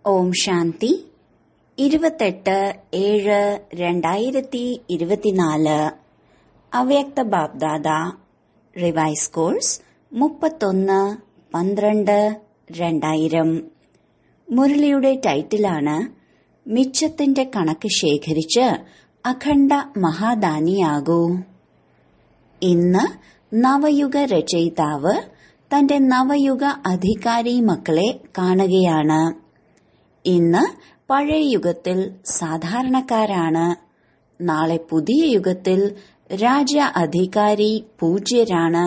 ഓം ശാന്തി 28/7/2024 അവ്യക്ത BapDada revise course 31/12/2000. മുരളിയുടെ ടൈറ്റിലാണ് മിച്ചത്തിന്റെ കണക്ക് ശേഖരിച്ച് അഖണ്ഡ മഹാദാനിയാകൂ. ഇന്ന് നവയുഗ രചയിതാവ് തന്റെ നവയുഗ അധികാരി മക്കളെ കാണുകയാണ്. ഇന്ന് പഴയ യുഗത്തിൽ സാധാരണക്കാരാണ്, നാളെ പുതിയ യുഗത്തിൽ രാജ അധികാരി പൂജ്യരാണ്.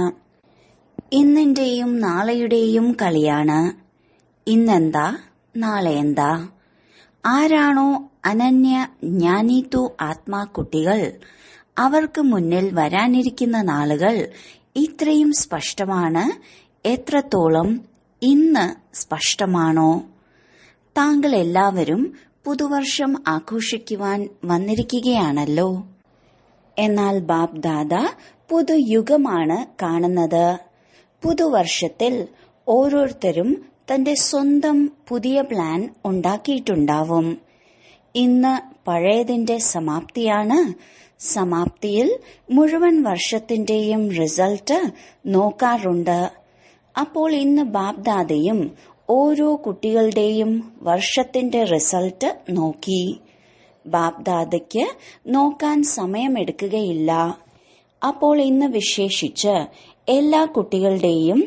ഇന്നിന്റെയും നാളെയുടെയും കളിയാണ്. ഇന്നെന്താ നാളെ എന്താ? ആരാണോ അനന്യ ജ്ഞാനീതു ആത്മാക്കുട്ടികൾ, അവർക്ക് മുന്നിൽ വരാനിരിക്കുന്ന നാളുകൾ ഇത്രയും സ്പഷ്ടമാണ്. എത്രത്തോളം ഇന്ന് സ്പഷ്ടമാണോ? താങ്കൾ എല്ലാവരും പുതുവർഷം ആഘോഷിക്കുവാൻ വന്നിരിക്കുകയാണല്ലോ. എന്നാൽ ബാബ്ദാദ പുതുയുഗമാണ് കാണുന്നത്. പുതുവർഷത്തിൽ ഓരോരുത്തരും തന്റെ സ്വന്തം പുതിയ പ്ലാൻ ഉണ്ടാക്കിയിട്ടുണ്ടാവും. ഇന്ന് പഴയതിന്റെ സമാപ്തിയാണ്. സമാപ്തിയിൽ മുഴുവൻ വർഷത്തിന്റെയും റിസൾട്ട് നോക്കാറുണ്ട്. അപ്പോൾ ഇന്ന് ബാബ്ദാദയും ഓരോ കുട്ടികളുടെയും വർഷത്തിന്റെ റിസൾട്ട് നോക്കി. ബാബ്ദാദയ്ക്ക് നോക്കാൻ സമയമെടുക്കുകയില്ല. അപ്പോൾ ഇന്ന് വിശേഷിച്ച് എല്ലാ കുട്ടികളുടെയും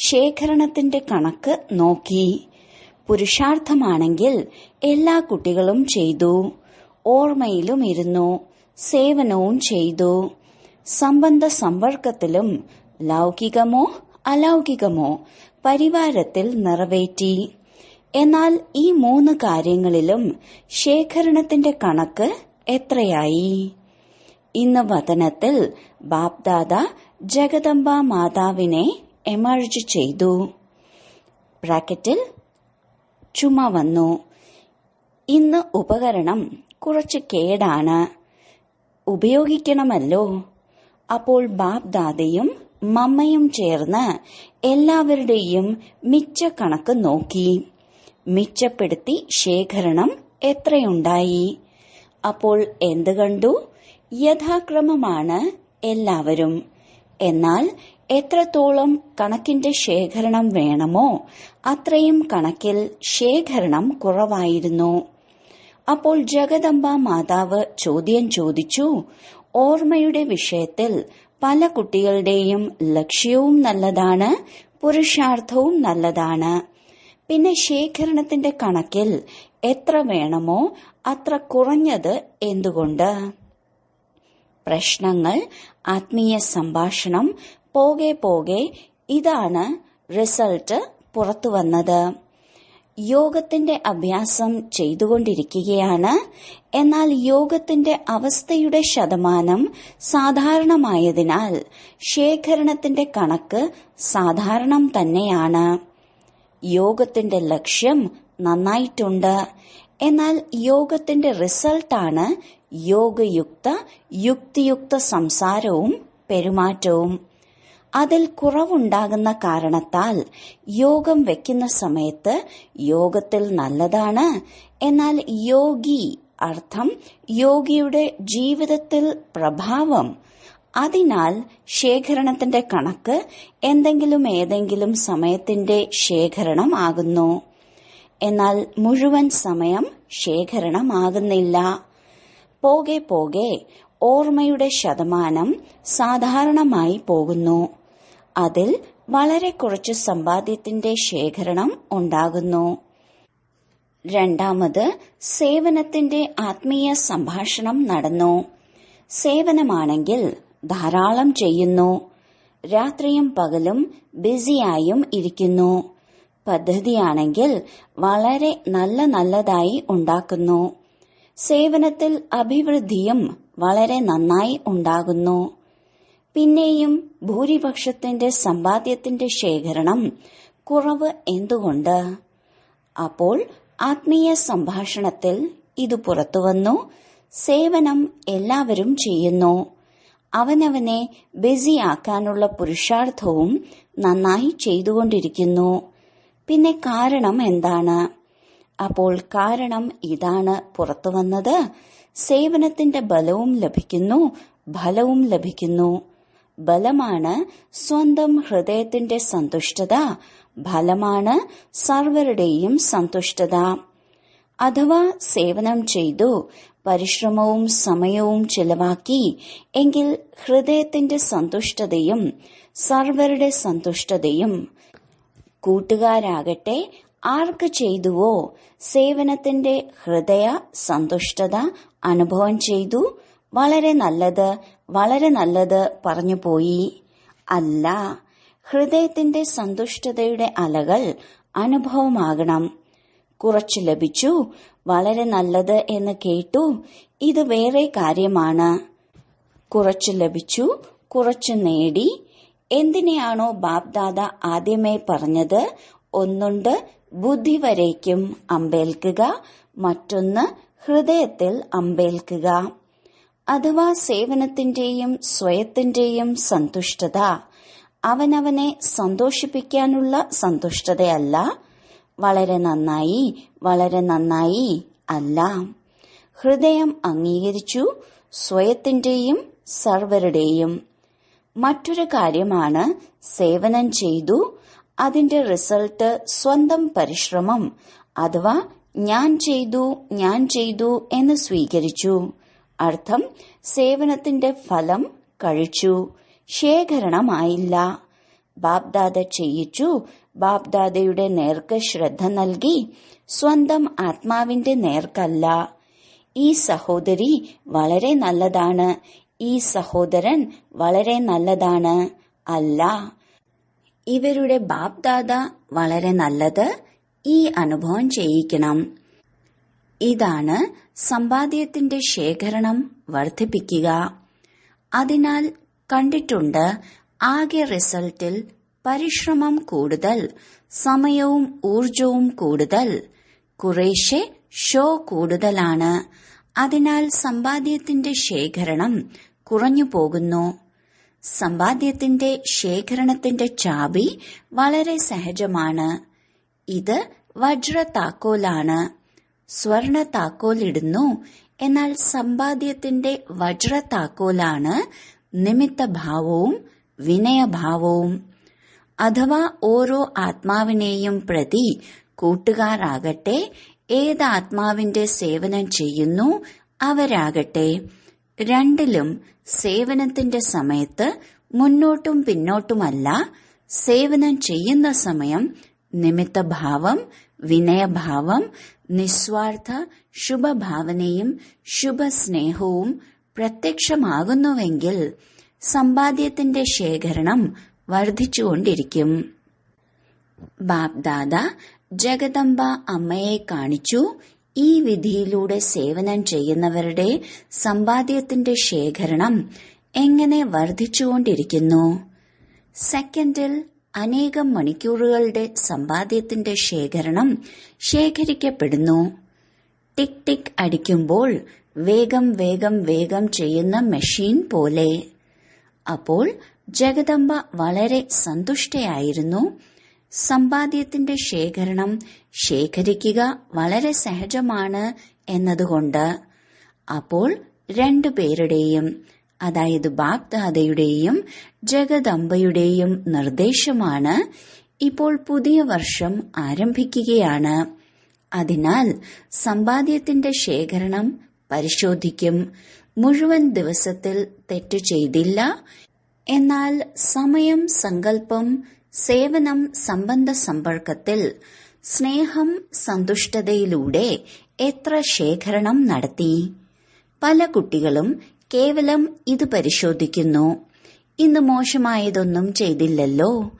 ശേഖരണത്തിന്റെ കണക്ക് നോക്കി. പുരുഷാർത്ഥമാണെങ്കിൽ എല്ലാ കുട്ടികളും ചെയ്തു, ഓർമ്മയിലും ഇരുന്നു, സേവനവും ചെയ്തു. സംബന്ധ സമ്പർക്കത്തിലും ലൗകികമോ അലൗകികമോ പരിവാരത്തിൽ നിറവേറ്റി. എന്നാൽ ഈ 3 കാര്യങ്ങളിലും ശേഖരണത്തിന്റെ കണക്ക് എത്രയായി? ഇന്ന് വതനത്തിൽ ബാബ്ദാദ ജഗദംബ മാതാവിനെ എമർജ് ചെയ്തു. ബ്രാക്കറ്റിൽ ചുമ വന്നു. ഇന്ന് ഉപകരണം കുറച്ച് കേടാണ്, ഉപയോഗിക്കണമല്ലോ. അപ്പോൾ ബാബ്ദാദയും മമ്മയും ചേർന്ന് എല്ലാവരുടെയും മിച്ച കണക്ക് നോക്കി. മിച്ചപ്പെടുത്തി ശേഖരണം എത്രയുണ്ടായി? അപ്പോൾ എന്ത് കണ്ടു? യഥാക്രമമാണ് എല്ലാവരും. എന്നാൽ എത്രത്തോളം കണക്കിന്റെ ശേഖരണം വേണമോ അത്രയും കണക്കിൽ ശേഖരണം കുറവായിരുന്നു. അപ്പോൾ ജഗദംബ മാതാവ് ചോദ്യം ചോദിച്ചു. ഓർമ്മയുടെ വിഷയത്തിൽ പല കുട്ടികളുടെയും ലക്ഷ്യവും നല്ലതാണ്, പുരുഷാർത്ഥവും നല്ലതാണ്. പിന്നെ ശേഖരണത്തിന്റെ കണക്കിൽ എത്ര വേണമോ അത്ര കുറഞ്ഞത് എന്തുകൊണ്ട്? പ്രശ്നങ്ങൾ, ആത്മീയ സംഭാഷണം പോകെ പോകെ ഇതാണ് റിസൾട്ട് പുറത്തുവന്നത്. യോഗത്തിന്റെ അഭ്യാസം ചെയ്തുകൊണ്ടിരിക്കുകയാണ്. എന്നാൽ യോഗത്തിന്റെ അവസ്ഥയുടെ ശതമാനം സാധാരണമായതിനാൽ ശേഖരണത്തിന്റെ കണക്ക് സാധാരണം തന്നെയാണ്. യോഗത്തിന്റെ ലക്ഷ്യം നന്നായിട്ടുണ്ട്. എന്നാൽ യോഗത്തിന്റെ റിസൾട്ടാണ് യോഗയുക്ത യുക്തിയുക്ത സംസാരവും പെരുമാറ്റവും. അതിൽ കുറവുണ്ടാകുന്ന കാരണത്താൽ യോഗം വെക്കുന്ന സമയത്ത് യോഗത്തിൽ നല്ലതാണ്. എന്നാൽ യോഗി അർത്ഥം യോഗിയുടെ ജീവിതത്തിൽ പ്രഭാവം. അതിനാൽ ശേഖരണത്തിന്റെ കണക്ക് ഏതെങ്കിലും സമയത്തിന്റെ ശേഖരണം ആകുന്നു. എന്നാൽ മുഴുവൻ സമയം ശേഖരണമാകുന്നില്ല. പോകെ പോകെ ഓർമ്മയുടെ ശതമാനം സാധാരണമായി പോകുന്നു. അതിൽ വളരെ കുറച്ച് സമ്പാദ്യത്തിന്റെ ശേഖരണം ഉണ്ടാകുന്നു. രണ്ടാമത് സേവനത്തിന്റെ ആത്മീയ സംഭാഷണം നടന്നു. സേവനമാണെങ്കിൽ ധാരാളം ചെയ്യുന്നു. രാത്രിയും പകലും ബിസിയായും ഇരിക്കുന്നു. പദ്ധതിയാണെങ്കിൽ വളരെ നല്ലതായി ഉണ്ടാക്കുന്നു. സേവനത്തിൽ അഭിവൃദ്ധിയും വളരെ നന്നായി ഉണ്ടാകുന്നു. പിന്നെയും ഭൂരിപക്ഷത്തിന്റെ സമ്പാദ്യത്തിന്റെ ശേഖരണം കുറവ് എന്തുകൊണ്ട്? അപ്പോൾ ആത്മീയ സംഭാഷണത്തിൽ ഇത് പുറത്തുവന്നു. സേവനം എല്ലാവരും ചെയ്യുന്നു. അവനവനെ ബിസിയാക്കാനുള്ള പുരുഷാർത്ഥവും നന്നായി ചെയ്തുകൊണ്ടിരിക്കുന്നു. പിന്നെ കാരണം എന്താണ്? അപ്പോൾ കാരണം ഇതാണ് പുറത്തു വന്നത്. സേവനത്തിന്റെ ബലവും ലഭിക്കുന്നു, ഫലവും ലഭിക്കുന്നു. ബലമാണ് സ്വന്തം ഹൃദയത്തിന്റെ സന്തുഷ്ടത, ഫലമാണ് സർവരുടെയും സന്തുഷ്ടത. അഥവാ സേവനം ചെയ്തു പരിശ്രമവും സമയവും ചിലവാക്കി എങ്കിൽ ഹൃദയത്തിന്റെ സന്തുഷ്ടതയും സർവരുടെ സന്തുഷ്ടതയും, കൂട്ടുകാരാകട്ടെ ആർക്ക് ചെയ്തുവോ സേവനത്തിന്റെ ഹൃദയ സന്തുഷ്ടത അനുഭവം ചെയ്തു, വളരെ നല്ലത് വളരെ നല്ലത് പറഞ്ഞു പോയി. അല്ല, ഹൃദയത്തിന്റെ സന്തുഷ്ടതയുടെ അലകൾ അനുഭവമാകണം. കുറച്ചു ലഭിച്ചു, വളരെ നല്ലത് എന്ന് കേട്ടു, ഇത് വേറെ കാര്യമാണ്. കുറച്ചു ലഭിച്ചു, കുറച്ചു നേടി. എന്തിനെയാണോ ബാപ്ദാദ ആദ്യമേ പറഞ്ഞത്, ഒന്നുണ്ട് ബുദ്ധി വരേക്കും അമ്പേൽക്കുക, മറ്റൊന്ന് ഹൃദയത്തിൽ അമ്പേൽക്കുക. അഥവാ സേവനത്തിന്റെയും സ്വയത്തിന്റെയും സന്തുഷ്ടത അവനവനെ സന്തോഷിപ്പിക്കാനുള്ള സന്തുഷ്ടതയല്ല. വളരെ നന്നായി വളരെ നന്നായി അല്ല. ഹൃദയം അംഗീകരിച്ചു, സ്വയത്തിന്റെയും സർവരുടെയും. മറ്റൊരു കാര്യമാണ് സേവനം ചെയ്തു, അതിന്റെ റിസൾട്ട് സ്വന്തം പരിശ്രമം അഥവാ ഞാൻ ചെയ്തു എന്ന് സ്വീകരിച്ചു. അർത്ഥം സേവനത്തിന്റെ ഫലം കഴിച്ചു, ശേഖരണമായില്ല. ബാപ്ദാദ ചെയ്യിച്ചു, ബാപ്ദാദയുടെ നേർക്ക് ശ്രദ്ധ നൽകി, സ്വന്തം ആത്മാവിന്റെ നേർക്കല്ല. ഈ സഹോദരി വളരെ നല്ലതാണ്, ഈ സഹോദരൻ വളരെ നല്ലതാണ് അല്ല. ഇവരുടെ ബാപ്ദാദ വളരെ നല്ലത്, ഈ അനുഭവം ചെയ്യിക്കണം. ഇതാണ് സമ്പാദ്യത്തിന്റെ ശേഖരണം വർദ്ധിപ്പിക്കുക. അതിനാൽ കണ്ടിട്ടുണ്ട്, ആകെ റിസൾട്ടിൽ പരിശ്രമം കൂടുതൽ, സമയവും ഊർജവും കൂടുതൽ, കുറേശ്ശെ ഷോ കൂടുതലാണ്. അതിനാൽ സമ്പാദ്യത്തിന്റെ ശേഖരണം കുറഞ്ഞു പോകുന്നു. സമ്പാദ്യത്തിന്റെ ശേഖരണത്തിന്റെ ചാബി വളരെ സഹജമാണ്. ഇത് വജ്ര താക്കോലാണ്. സ്വർണ താക്കോലിടുന്നു, എന്നാൽ സമ്പാദ്യത്തിന്റെ വജ്ര താക്കോലാണ് നിമിത്തഭാവവും വിനയഭാവവും. അഥവാ ഓരോ ആത്മാവിനെയും പ്രതി കൂട്ടുകാരാകട്ടെ, ഏത് ആത്മാവിന്റെ സേവനം ചെയ്യുന്നു അവരാകട്ടെ, രണ്ടിലും സേവനത്തിന്റെ സമയത്ത് മുന്നോട്ടും പിന്നോട്ടുമല്ല, സേവനം ചെയ്യുന്ന സമയം നിമിത്തഭാവം, വിനയഭാവം, നിസ്വാർത്ഥ ശുഭഭാവനയും ശുഭസ്നേഹവും പ്രത്യക്ഷമാകുന്നുവെങ്കിൽ സമ്പാദ്യത്തിന്റെ ശേഖരണം വർദ്ധിച്ചുകൊണ്ടിരിക്കും. ബാപ്ദാദ ജഗദംബ അമ്മയെ കാണിച്ചു, ഈ വിധിയിലൂടെ സേവനം ചെയ്യുന്നവരുടെ സമ്പാദ്യത്തിന്റെ ശേഖരണം എങ്ങനെ വർദ്ധിച്ചുകൊണ്ടിരിക്കുന്നു. സെക്കൻഡിൽ അനേകം മണിക്കൂറുകളുടെ സമ്പാദ്യത്തിന്റെ ശേഖരണം ശേഖരിക്കപ്പെടുന്നു. ടിക് ടിക് അടിക്കുമ്പോൾ വേഗം വേഗം വേഗം ചെയ്യുന്ന മെഷീൻ പോലെ. അപ്പോൾ ജഗദംബ വളരെ സന്തുഷ്ടയായിരുന്നു. സമ്പാദ്യത്തിന്റെ ശേഖരണം ശേഖരിക്കുക വളരെ സഹജമാണ് എന്നതുകൊണ്ട്. അപ്പോൾ രണ്ടുപേരുടെയും, അതായത് ബാപ്ദാദയുടെയും ജഗദംബയുടെയും നിർദ്ദേശമാണ്. ഇപ്പോൾ പുതിയ വർഷം ആരംഭിക്കുകയാണ്. അതിനാൽ സമ്പാദ്യത്തിന്റെ ശേഖരണം പരിശോധിക്കും. മുഴുവൻ ദിവസത്തിൽ തെറ്റു ചെയ്തില്ല, എന്നാൽ സമയം, സങ്കല്പം, സേവനം, സംബന്ധ സമ്പർക്കത്തിൽ സ്നേഹം, സന്തുഷ്ടതയിലൂടെ എത്ര ശേഖരണം നടത്തി. പല കുട്ടികളും കേവലം ഇത് പരിശോധിക്കുന്നു. ഇന്ന് മോശമായതൊന്നും ചെയ്തില്ലല്ലോ,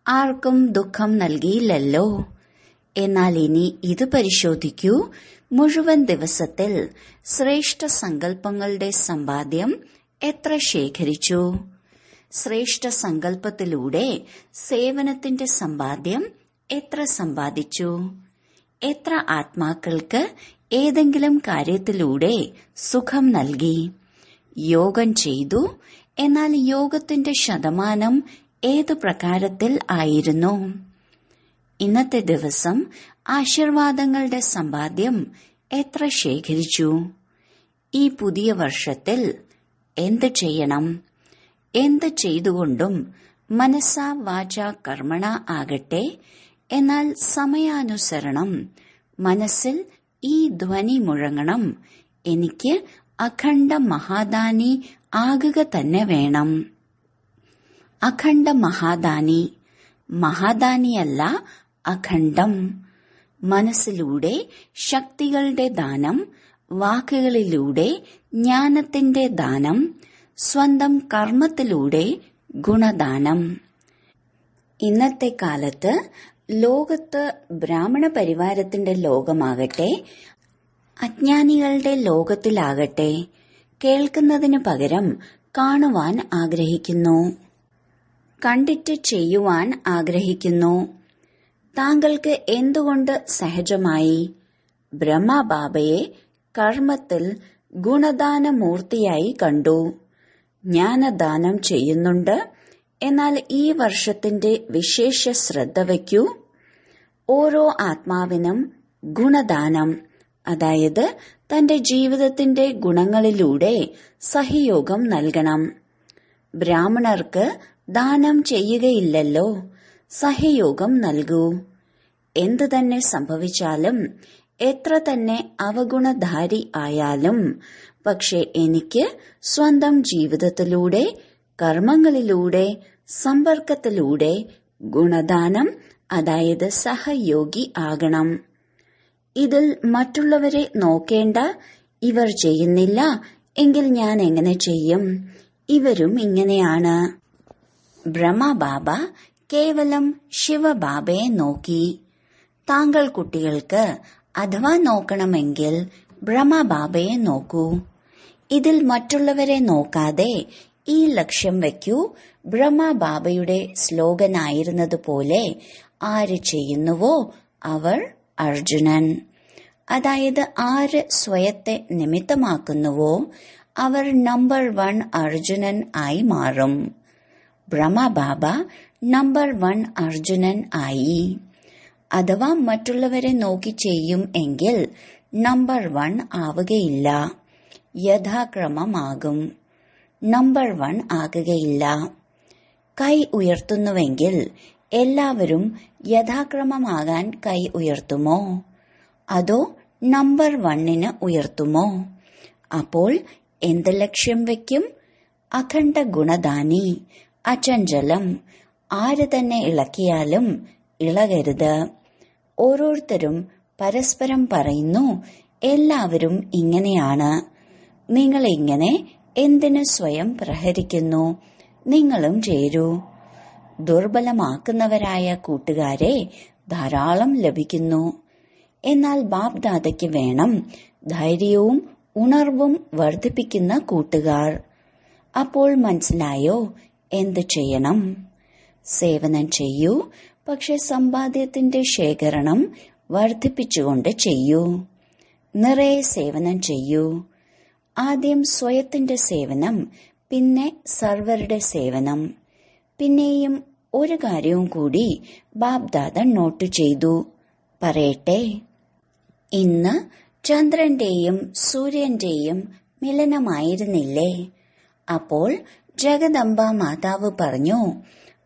ആർക്കും ദുഃഖം നൽകിയില്ലല്ലോ. എന്നാൽ ഇനി ഇത് പരിശോധിക്കൂ, മുഴുവൻ ദിവസത്തിൽ ശ്രേഷ്ഠ സങ്കല്പങ്ങളുടെ സമ്പാദ്യം എത്ര ശേഖരിച്ചു. ശ്രേഷ്ഠ സങ്കല്പത്തിലൂടെ സേവനത്തിന്റെ സമ്പാദ്യം എത്ര സമ്പാദിച്ചു. എത്ര ആത്മാക്കൾക്ക് ഏതെങ്കിലും കാര്യത്തിലൂടെ സുഖം നൽകി. യോഗം ചെയ്തു, എന്നാൽ യോഗത്തിന്റെ ശതമാനം ഏതു പ്രകാരത്തിൽ ആയിരുന്നു. ഇന്നത്തെ ദിവസം ആശീർവാദങ്ങളുടെ സമ്പാദ്യം എത്ര ശേഖരിച്ചു? ഈ പുതിയ വർഷത്തിൽ എന്ത് ചെയ്യണം? എന്ത് ചെയ്തുകൊണ്ടും മനസ്സാ വാച കർമ്മണ ആകട്ടെ, എന്നാൽ സമയാനുസരണം മനസ്സിൽ ഈ ധ്വനി മുഴങ്ങണം: എനിക്ക് അഖണ്ഡ മഹാദാനി ആകുക തന്നെ വേണം. അഖണ്ഡ മഹാദാനി, മഹാദാനിയല്ല, അഖണ്ഡം. മനസ്സിലൂടെ ശക്തികളുടെ ദാനം, വാക്കുകളിലൂടെ ജ്ഞാനത്തിന്റെ ദാനം, സ്വന്തം കർമ്മത്തിലൂടെ ഗുണദാനം. ഇന്നത്തെ കാലത്ത് ലോകത്ത് ബ്രാഹ്മണ പരിവാരത്തിന്റെ ലോകമാകട്ടെ, അജ്ഞാനികളുടെ ലോകത്തിലാകട്ടെ, കേൾക്കുന്നതിനു പകരം കാണുവാൻ ആഗ്രഹിക്കുന്നു, കണ്ടിട്ട് ചെയ്യുവാൻ ആഗ്രഹിക്കുന്നു. താങ്കൾക്ക് എന്തുകൊണ്ട് സഹജമായി ബ്രഹ്മബാബയെ കർമ്മത്തിൽ ഗുണദാനമൂർത്തിയായി കണ്ടു? ജ്ഞാനദാനം ചെയ്യുന്നുണ്ട്, എന്നാൽ ഈ വർഷത്തിന്റെ വിശേഷ ശ്രദ്ധ വയ്ക്കൂ. ഓരോ ആത്മാവിനും ഗുണദാനം, അതായത് തന്റെ ജീവിതത്തിന്റെ ഗുണങ്ങളിലൂടെ സഹയോഗം നൽകണം. ബ്രാഹ്മണർക്ക് ദാനം ചെയ്യുകയില്ലല്ലോ, സഹയോഗം നൽകൂ. എന്തു തന്നെ സംഭവിച്ചാലും, എത്ര തന്നെ അവഗുണധാരി ആയാലും, പക്ഷെ എനിക്ക് സ്വന്തം ജീവിതത്തിലൂടെ, കർമ്മങ്ങളിലൂടെ, സമ്പർക്കത്തിലൂടെ ഗുണദാനം, അതായത് സഹയോഗി ആകണം. ഇതിൽ മറ്റുള്ളവരെ നോക്കേണ്ട. ഇവർ ചെയ്യുന്നില്ല എങ്കിൽ ഞാൻ എങ്ങനെ ചെയ്യും? ഇവരും ഇങ്ങനെയാണ്. ബ്രഹ്മബാബ കേവലം ശിവബാബയെ നോക്കി. താങ്കൾ കുട്ടികൾക്ക് അഥവാ നോക്കണമെങ്കിൽ ബ്രഹ്മബാബയെ നോക്കൂ. ഇതിൽ മറ്റുള്ളവരെ നോക്കാതെ ഈ ലക്ഷ്യം വയ്ക്കൂ: ബ്രഹ്മബാബയുടെ സ്ലോഗനായിരുന്നതുപോലെ, ആര് ചെയ്യുന്നുവോ അവർ അർജുനൻ. അതായത് ആര് സ്വയത്തെ നിമിത്തമാക്കുന്നുവോ അവർ നമ്പർ 1 അർജുനൻ ആയി മാറും. ബ്രഹ്മബാബ നമ്പർ 1 അർജുനൻ ആയി. അഥവാ മറ്റുള്ളവരെ നോക്കി ചെയ്യും എങ്കിൽ നമ്പർ 1 ആവുകയില്ല, യഥാക്രമമാകും. നമ്പർ 1 ആകുകയില്ല. കൈ ഉയർത്തുന്നുവെങ്കിൽ എല്ലാവരും യഥാക്രമമാകാൻ കൈ ഉയർത്തുമോ? അതോ നമ്പർ 1 ഉയർത്തുമോ? അപ്പോൾ എന്ത് ലക്ഷ്യം വയ്ക്കും? അഖണ്ഡ ഗുണദാനി, അചഞ്ചലം. ആര് തന്നെ ഇളക്കിയാലും ഇളകരുത്. ഓരോരുത്തരും പരസ്പരം പറയുന്നു, എല്ലാവരും ഇങ്ങനെയാണ്. നിങ്ങൾ ഇങ്ങനെ എന്തിനു സ്വയം പ്രഹരിക്കുന്നു? നിങ്ങളും ചേരൂ. ദുർബലമാക്കുന്നവരായ കൂട്ടുകാരെ ധാരാളം ലഭിക്കുന്നു. എന്നാൽ ബാപ്ദാദയ്ക്ക് വേണം ധൈര്യവും ഉണർവും വർദ്ധിപ്പിക്കുന്ന കൂട്ടുകാർ. അപ്പോൾ മനസ്സിലായോ എന്ത് ചെയ്യണം? സേവനം ചെയ്യൂ, പക്ഷെ സമ്പാദ്യത്തിന്റെ ശേഖരണം വർദ്ധിപ്പിച്ചുകൊണ്ട് ചെയ്യൂ. നിറയെ സേവനം ചെയ്യൂ. ആദ്യം സ്വയത്തിന്റെ സേവനം, പിന്നെ സർവരുടെ സേവനം. പിന്നെയും ഒരു കാര്യവും കൂടി ബാപ്ദാദ നോട്ട് ചെയ്തു. പറയട്ടെ, ഇന്ന് ചന്ദ്രന്റെയും സൂര്യന്റെയും മിലനമായിരുന്നില്ലേ? അപ്പോൾ ജഗദംബ മാതാവ് പറഞ്ഞു,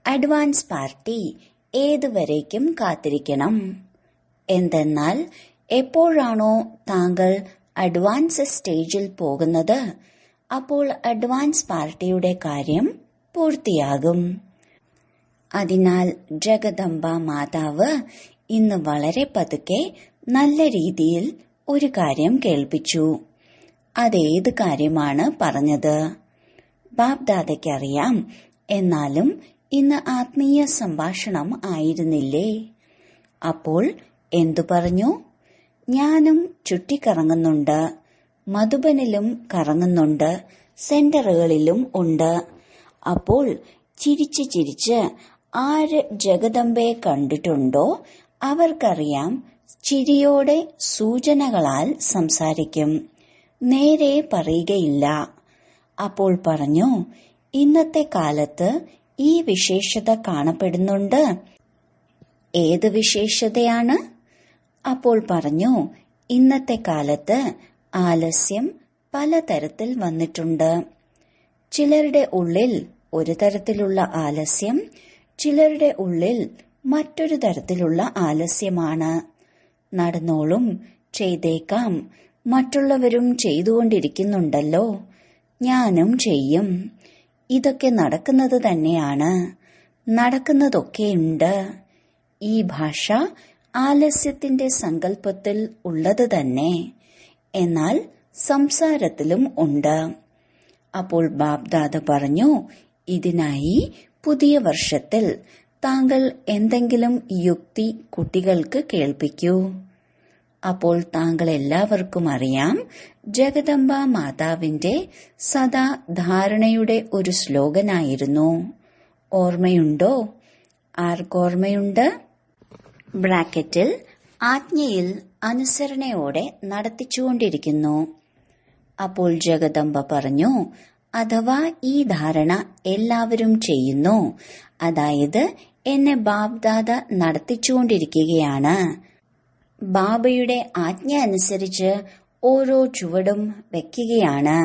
അഡ്വാൻസ് പാർട്ടി ഏതുവരേക്കും കാത്തിരിക്കണം. എന്തെന്നാൽ എപ്പോഴാണോ താങ്കൾ അഡ്വാൻസ് സ്റ്റേജിൽ പോകുന്നത്, അപ്പോൾ അഡ്വാൻസ് പാർട്ടിയുടെ കാര്യം പൂർത്തിയാകും. അതിനാൽ ജഗദംബ മാതാവ് ഇന്ന് വളരെ പതുക്കെ നല്ല രീതിയിൽ ഒരു കാര്യം കേൾപ്പിച്ചു. അതേത് കാര്യമാണ് പറഞ്ഞത്? ബാപ്ദാദയ്ക്കറിയാം. എന്നാലും ഇന്ന് ആത്മീയ സംഭാഷണം ആയിരുന്നില്ലേ? അപ്പോൾ എന്തു പറഞ്ഞു? ഞാനും ചുറ്റിക്കറങ്ങുന്നുണ്ട്, മധുബനിലും കറങ്ങുന്നുണ്ട്, സെന്ററുകളിലും ഉണ്ട്. അപ്പോൾ ചിരിച്ച് ചിരിച്ച് ആര് ജഗദംബയെ കണ്ടിട്ടുണ്ടോ അവർക്കറിയാം, ചിരിയോടെ സൂചനകളാൽ സംസാരിക്കും, നേരെ പറയുകയില്ല. അപ്പോൾ പറഞ്ഞു, ഇന്നത്തെ കാലത്ത് ഈ വിശേഷത കാണപ്പെടുന്നുണ്ട്. ഏത് വിശേഷതയാണ്? അപ്പോൾ പറഞ്ഞു, ഇന്നത്തെ കാലത്ത് ആലസ്യം പലതരത്തിൽ വന്നിട്ടുണ്ട്. ചിലരുടെ ഉള്ളിൽ ഒരു തരത്തിലുള്ള ആലസ്യം, ചിലരുടെ ഉള്ളിൽ മറ്റൊരു തരത്തിലുള്ള ആലസ്യമാണ്. നടന്നോളും, ചെയ്തേക്കാം, മറ്റുള്ളവരും ചെയ്തുകൊണ്ടിരിക്കുന്നുണ്ടല്ലോ, ഞാനും ചെയ്യും. ഇതൊക്കെ നടക്കുന്നത് തന്നെയാണ്, നടക്കുന്നതൊക്കെയുണ്ട്. ഈ ഭാഷ ആലസ്യത്തിന്റെ സങ്കല്പത്തിൽ ഉള്ളത് തന്നെ, എന്നാൽ സംസാരത്തിലും ഉണ്ട്. അപ്പോൾ ബാബ്ദാദ പറഞ്ഞു, ഇതിനായി പുതിയ വർഷത്തിൽ താങ്കൾ എന്തെങ്കിലും യുക്തി കുട്ടികൾക്ക് കേൾപ്പിക്കൂ. അപ്പോൾ താങ്കൾ എല്ലാവർക്കും അറിയാം, ജഗദംബ മാതാവിന്റെ സദാ ധാരണയുടെ ഒരു സ്ലോഗനായിരുന്നു. ഓർമ്മയുണ്ടോ? ആർക്കോർമ്മയുണ്ട്? ബ്രാക്കറ്റിൽ ആജ്ഞയിൽ അനുസരണയോടെ നടത്തിച്ചുകൊണ്ടിരിക്കുന്നു. അപ്പോൾ ജഗദംബ പറഞ്ഞു, അഥവാ ഈ ധാരണ എല്ലാവരും ചെയ്യുന്നു, അതായത് എന്നെ ബാബ്ദാദ നടത്തിച്ചുകൊണ്ടിരിക്കുകയാണ്. ബാബയുടെ ആജ്ഞ അനുസരിച്ച് ഓരോ ചുവടും വയ്ക്കുകയാണ്.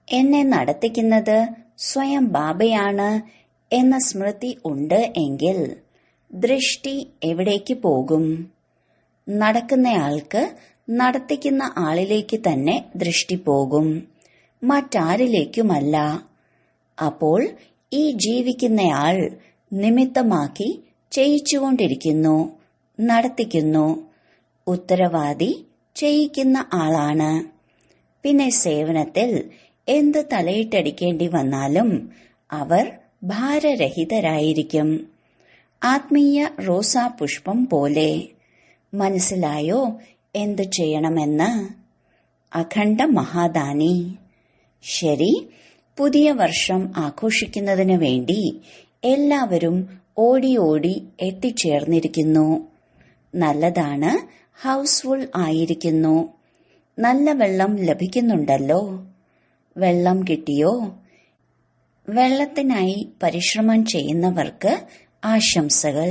എന്നെ നടത്തിക്കുന്നത് സ്വയം ബാബയാണ് എന്ന സ്മൃതി ഉണ്ട് എങ്കിൽ ദൃഷ്ടി എവിടേക്ക് പോകും? നടക്കുന്നയാൾക്ക് നടത്തിക്കുന്ന ആളിലേക്ക് തന്നെ ദൃഷ്ടി പോകും, മറ്റാരിലേക്കുമല്ല. അപ്പോൾ ഈ ജീവിക്കുന്നയാൾ നിമിത്തമാക്കി ചെയ്യിച്ചുകൊണ്ടിരിക്കുന്നു, നടത്തിക്കുന്നു. ഉത്തരവാദി ചെയ്യിക്കുന്ന ആളാണ്. പിന്നെ സേവനത്തിൽ എന്ത് തലയിട്ടടിക്കേണ്ടി വന്നാലും അവർ ഭാരരഹിതരായിരിക്കും. ആത്മീയ റോസാപുഷ്പം പോലെ. മനസ്സിലായോ എന്തു ചെയ്യണമെന്ന്? അഖണ്ഡ മഹാദാനി. ശരി, പുതിയ വർഷം ആഘോഷിക്കുന്നതിനു വേണ്ടി എല്ലാവരും ഓടി ഓടി എത്തിച്ചേർന്നിരിക്കുന്നു. നല്ലതാണ്, ഹൗസ്ഫുൾ ആയിരിക്കുന്നു. നല്ല വെള്ളം ലഭിക്കുന്നുണ്ടല്ലോ. വെള്ളം കിട്ടിയോ? വെള്ളത്തിനായി പരിശ്രമം ചെയ്യുന്നവർക്ക് ആശംസകൾ.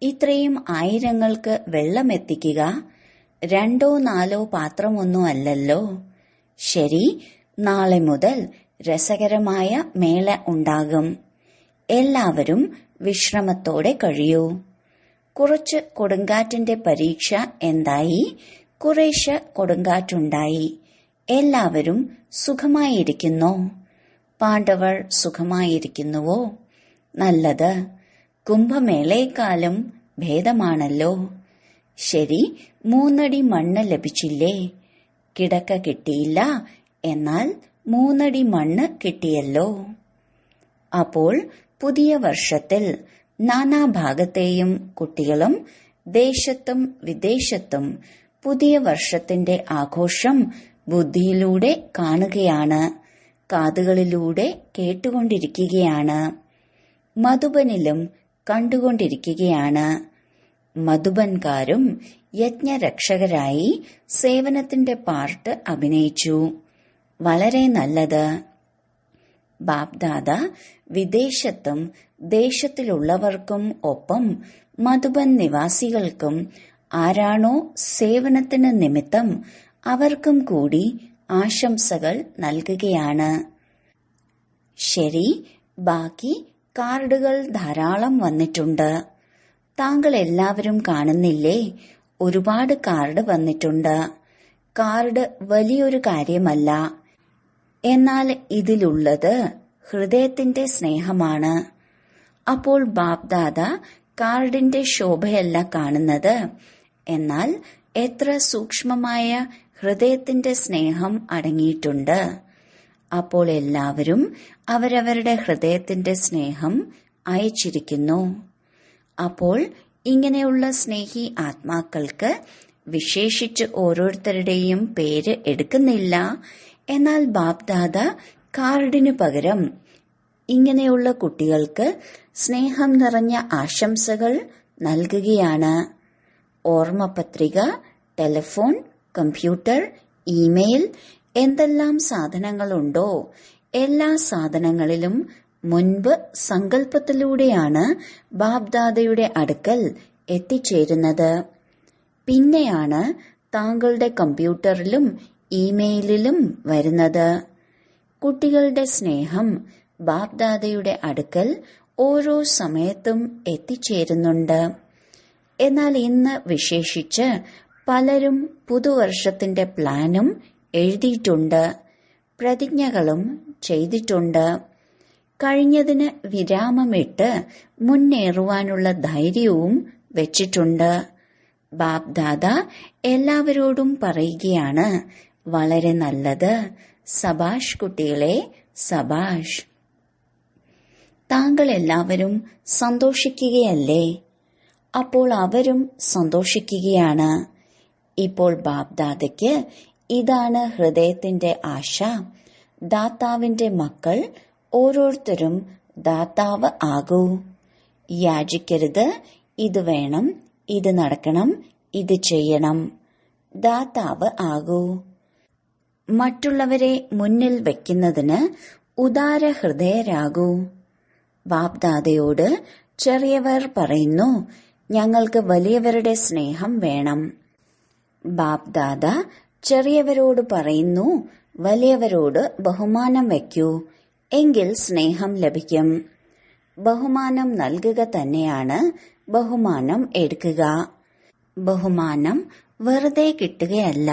ഇത്രയും ആയിരങ്ങൾക്ക് വെള്ളം എത്തിക്കുക 2 or 4 പാത്രമൊന്നും അല്ലല്ലോ. ശരി, നാളെ മുതൽ രസകരമായ മേള ഉണ്ടാകും. എല്ലാവരും വിശ്രമത്തോടെ കഴിയൂ. കുറച്ച് കൊടുങ്കാറ്റിന്റെ പരീക്ഷ എന്തായി? കുറേശ്ശെ കൊടുങ്കാറ്റുണ്ടായി. എല്ലാവരും സുഖമായിരിക്കുന്നോ? പാണ്ഡവർ സുഖമായിരിക്കുന്നുവോ? നല്ലത്. കുംഭമേളയെക്കാളും ഭേദമാണല്ലോ. ശരി, 3 അടി മണ്ണ് ലഭിച്ചില്ലേ? കിടക്ക കിട്ടിയില്ല, എന്നാൽ 3 അടി മണ്ണ് കിട്ടിയല്ലോ. അപ്പോൾ പുതിയ വർഷത്തിൽ നാനാഭാഗത്തെയും കുട്ടികളും ദേശത്തും വിദേശത്തും പുതിയ വർഷത്തിന്റെ ആഘോഷം ബുദ്ധിയിലൂടെ കാണുകയാണ്, കാതുകളിലൂടെ കേട്ടുകൊണ്ടിരിക്കുകയാണ്. മധുബനിലും കണ്ടുകൊണ്ടിരിക്കുകയാണ്. മധുബൻകാരും യജ്ഞരക്ഷകരായി സേവനത്തിന്റെ പാർട്ട് അഭിനയിച്ചു. വളരെ നല്ലത്. ബാബ്ദാദ വിദേശത്തും ദേശത്തിലുള്ളവർക്കും ഒപ്പം മധുബൻ നിവാസികൾക്കും ആരാണോ സേവനത്തിന് നിമിത്തം അവർക്കും കൂടി ആശംസകൾ നൽകുകയാണ്. ശരി, ബാക്കി കാർഡുകൾ ധാരാളം വന്നിട്ടുണ്ട്. താങ്കൾ എല്ലാവരും കാണുന്നില്ലേ? ഒരുപാട് കാർഡ് വന്നിട്ടുണ്ട്. കാർഡ് വലിയൊരു കാര്യമല്ല, എന്നാൽ ഇതിലുള്ളത് ഹൃദയത്തിന്റെ സ്നേഹമാണ്. അപ്പോൾ ബാബ്ദാദ കാർഡിന്റെ ശോഭയല്ല കാണുന്നത്, എന്നാൽ എത്ര സൂക്ഷ്മമായ ഹൃദയത്തിന്റെ സ്നേഹം അടങ്ങിയിട്ടുണ്ട്. അപ്പോൾ എല്ലാവരും അവരവരുടെ ഹൃദയത്തിന്റെ സ്നേഹം അയച്ചിരിക്കുന്നു. അപ്പോൾ ഇങ്ങനെയുള്ള സ്നേഹി ആത്മാക്കൾക്ക് വിശേഷിച്ച് ഓരോരുത്തരുടെയും പേര് എടുക്കുന്നില്ല, എന്നാൽ ബാബ്ദാദ കാർഡിനു പകരം ഇങ്ങനെയുള്ള കുട്ടികൾക്ക് സ്നേഹം നിറഞ്ഞ ആശംസകൾ നൽകുകയാണ്. ഓർമ്മപത്രിക, ടെലിഫോൺ, കമ്പ്യൂട്ടർ, ഇമെയിൽ, എന്തെല്ലാം സാധനങ്ങളുണ്ടോ എല്ലാ സാധനങ്ങളിലും മുൻപ് സങ്കല്പത്തിലൂടെയാണ് ബാബ്ദാദയുടെ അടുക്കൽ എത്തിച്ചേരുന്നത്. പിന്നെയാണ് താങ്കളുടെ കമ്പ്യൂട്ടറിലും ഇമെയിലിലും വരുന്നത്. കുട്ടികളുടെ സ്നേഹം ബാപ്ദാദയുടെ അടുക്കൽ ഓരോ സമയത്തും എത്തിച്ചേരുന്നുണ്ട്. എന്നാൽ ഇന്ന് വിശേഷിച്ച് പലരും പുതുവർഷത്തിന്റെ പ്ലാനും എഴുതിയിട്ടുണ്ട്, പ്രതിജ്ഞകളും ചെയ്തിട്ടുണ്ട്. കഴിഞ്ഞതിന് വിരാമമിട്ട് മുന്നേറുവാനുള്ള ധൈര്യവും വെച്ചിട്ടുണ്ട്. ബാപ്ദാദ എല്ലാവരോടും പറയുകയാണ്, വളരെ നല്ലത്, സബാഷ് കുട്ടികളെ, സബാഷ്. താങ്കൾ എല്ലാവരും സന്തോഷിക്കുകയല്ലേ? അപ്പോൾ അവരും സന്തോഷിക്കുകയാണ്. ഇപ്പോൾ ബാപ്ദാദയ്ക്ക് ഇതാണ് ഹൃദയത്തിന്റെ ആശ. ദാതാവിന്റെ മക്കൾ ഓരോരുത്തരും ദാതാവ് ആകൂ. യാചിക്കരുത്, ഇത് വേണം, ഇത് നടക്കണം, ഇത് ചെയ്യണം. ദാതാവ് ആകൂ. മറ്റുള്ളവരെ മുന്നിൽ വയ്ക്കുന്നതിന് ഉദാര ഹൃദയരാകൂ. ബാപ്ദാദയോട് ചെറിയവർ പറയുന്നു, ഞങ്ങൾക്ക് വലിയവരുടെ സ്നേഹം വേണം. ബാപ്ദാദ ചെറിയവരോട് പറയുന്നു, വലിയവരോട് ബഹുമാനം വയ്ക്കൂ, എങ്കിൽ സ്നേഹം ലഭിക്കും. ബഹുമാനം നൽകുക തന്നെയാണ് ബഹുമാനം എടുക്കുക. ബഹുമാനം വെറുതെ കിട്ടുകയല്ല,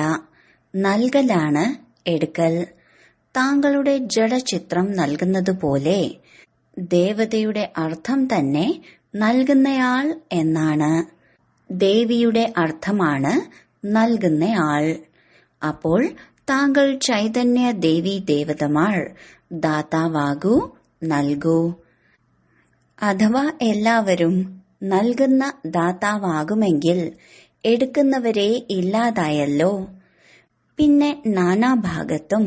നൽകലാണ് എടുക്കൽ. താങ്കളുടെ ജഡചിത്രം നൽകുന്നതുപോലെ ദേവതയുടെ അർത്ഥം തന്നെ നൽകുന്നയാൾ എന്നാണ്. ദേവിയുടെ അർത്ഥമാണ് നൽകുന്നയാൾ. അപ്പോൾ താങ്കൾ ചൈതന്യ ദേവി ദേവതമാർ ദാതാവാകൂ, നൽകൂ. അഥവാ എല്ലാവരും നൽകുന്ന ദാതാവാകുമെങ്കിൽ എടുക്കുന്നവരെ ഇല്ലാതായല്ലോ. പിന്നെ നാനാഭാഗത്തും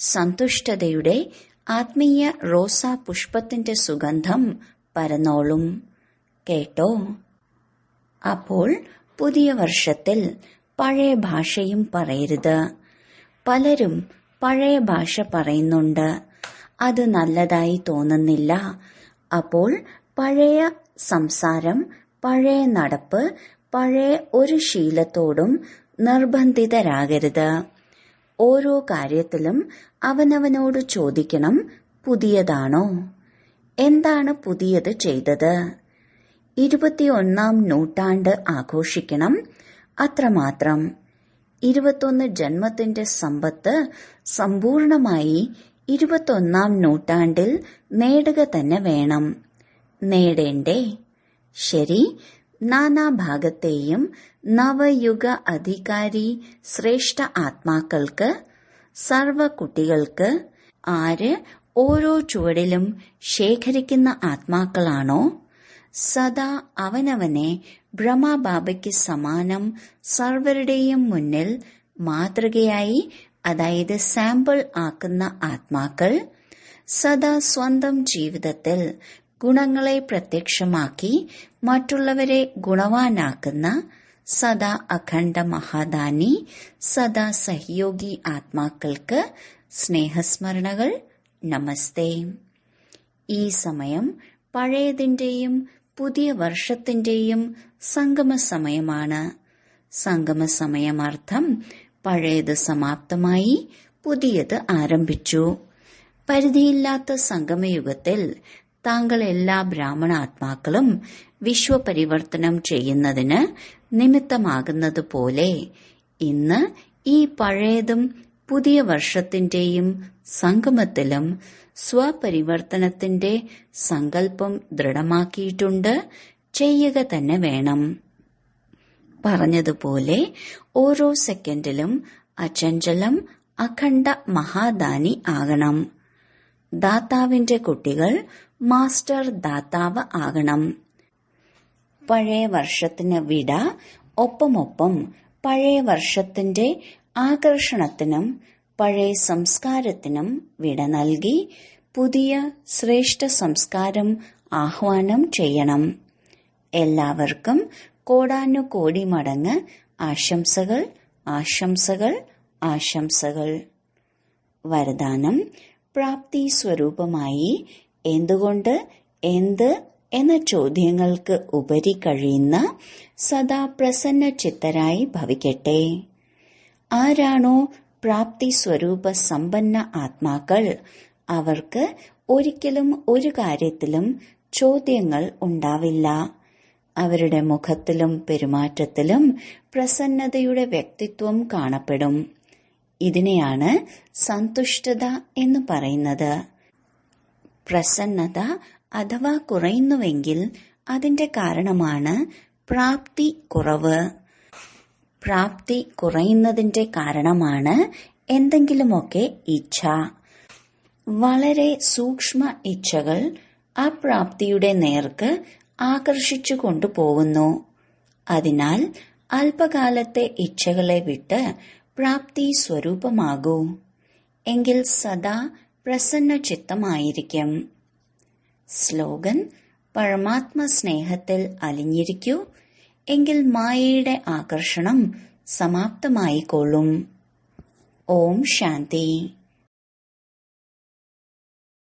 സന്തുഷ്ടതയുടെ ആത്മീയ റോസാ പുഷ്പത്തിന്റെ സുഗന്ധം പരന്നോളും. കേട്ടോ? അപ്പോൾ പുതിയ വർഷത്തിൽ പഴയ ഭാഷയും പറയരുത്. പലരും പഴയ ഭാഷ പറയുന്നുണ്ട്, അത് നല്ലതായി തോന്നുന്നില്ല. അപ്പോൾ പഴയ സംസാരം, പഴയ നടപ്പ്, പഴയ ഒരു ശീലത്തോടും നിർബന്ധിതരാകരുത്. ഓരോ കാര്യത്തിലും അവനവനോട് ചോദിക്കണം, പുതിയതാണോ? എന്താണ് പുതിയത് ചെയ്തത്? 21ാം നൂറ്റാണ്ട് ആഘോഷിക്കണം, അത്രമാത്രം. 21 ജന്മത്തിന്റെ സമ്പത്ത് സമ്പൂർണമായി 21ാം നൂറ്റാണ്ടിൽ നേടുക തന്നെ വേണം. നേടേണ്ടേ? ശരി. നാനാഭാഗത്തെയും നവയുഗ അധികാരി ശ്രേഷ്ഠ ആത്മാക്കൾക്ക്, സർവ കുട്ടികൾക്ക്, ആര് ഓരോ ചുവടിലും ശേഖരിക്കുന്ന ആത്മാക്കളാണോ, സദാ അവനവനെ ബ്രഹ്മബാബയ്ക്ക് സമാനം സർവരുടെയും മുന്നിൽ മാതൃകയായി, അതായത് സാമ്പിൾ ആക്കുന്ന ആത്മാക്കൾ, സദാ സ്വന്തം ജീവിതത്തിൽ ഗുണങ്ങളെ പ്രത്യക്ഷമാക്കി മറ്റുള്ളവരെ ഗുണവാനാക്കുന്ന സദാ അഖണ്ഡ മഹാദാനി, സദാ സഹയോഗി ആത്മാക്കൾക്ക് സ്നേഹസ്മരണകൾ, നമസ്തേ. ഈ സമയം പഴയതിന്റെയും പുതിയ വർഷത്തിന്റെയും സംഗമ സമയമാണ്. സംഗമ സമയമർത്ഥം പഴയത് സമാപ്തമായി, പുതിയത് ആരംഭിച്ചു. പരിധിയില്ലാത്ത സംഗമയുഗത്തിൽ താങ്കൾ എല്ലാ ബ്രാഹ്മണാത്മാക്കളും വിശ്വപരിവർത്തനം ചെയ്യുന്നതിന് നിമിത്തമാകുന്നതുപോലെ ഇന്ന് ഈ പഴയതും പുതിയ വർഷത്തിന്റെയും സംഗമത്തിലും സ്വപരിവർത്തനത്തിന്റെ സങ്കല്പം ദൃഢമാക്കിയിട്ടുണ്ട്. ചെയ്യുക തന്നെ വേണം. പറഞ്ഞതുപോലെ ഓരോ സെക്കൻഡിലും അചഞ്ചലം അഖണ്ഡ മഹാദാനി ആകണം. ദാതാവിന്റെ കുട്ടികൾ മാസ്റ്റർ ദാതാവ് ആകണം. പഴയ വർഷത്തിന് വിട, ഒപ്പമൊപ്പം പഴയ വർഷത്തിന്റെ ആകർഷണത്തിനും പഴയ സംസ്കാരത്തിനും വിട നൽകി പുതിയ ശ്രേഷ്ഠ സംസ്കാരം ആഹ്വാനം ചെയ്യണം. എല്ലാവർക്കും കോടാനുകോടി മടങ്ങ് ആശംസകൾ, ആശംസകൾ, ആശംസകൾ. വരദാനം: പ്രാപ്തി സ്വരൂപമായി എന്തുകൊണ്ട്, എന്ത്, എന്ന ചോദ്യങ്ങൾക്ക് ഉപരി കഴിയുന്ന സദാ പ്രസന്ന ചിത്തരായി ഭവിക്കട്ടെ. ആരാണോ പ്രാപ്തി സ്വരൂപ സമ്പന്ന ആത്മാക്കൾ, അവർക്ക് ഒരിക്കലും ഒരു കാര്യത്തിലും ചോദ്യങ്ങൾ ഉണ്ടാവില്ല. അവരുടെ മുഖത്തിലും പെരുമാറ്റത്തിലും പ്രസന്നതയുടെ വ്യക്തിത്വം കാണപ്പെടും. ഇതിനെയാണ് സന്തുഷ്ടത എന്ന് പറയുന്നത്. പ്രസന്നത അഥവാ കുറയുന്നുവെങ്കിൽ അതിന്റെ കാരണമാണ് പ്രാപ്തി കുറവ്. പ്രാപ്തി കുറയുന്നതിന്റെ കാരണമാണ് എന്തെങ്കിലുമൊക്കെ ഇച്ഛ. വളരെ സൂക്ഷ്മ ഇച്ഛകൾ അപ്രാപ്തിയുടെ നേർക്ക് ആകർഷിച്ചു കൊണ്ടുപോകുന്നു. അതിനാൽ അല്പകാലത്തെ ഇച്ഛകളെ വിട്ട് പ്രാപ്തി സ്വരൂപമാകൂ. എങ്കിൽ സദാ പ്രസന്ന ചിത്തമായിരിക്കും. സ്ലോഗൻ: പരമാത്മ സ്നേഹത്തിൽ അലിഞ്ഞിരിക്കൂ, എങ്കിൽ മായയുടെ ആകർഷണം സമാപ്തമായിക്കൊള്ളും. ഓം ശാന്തി.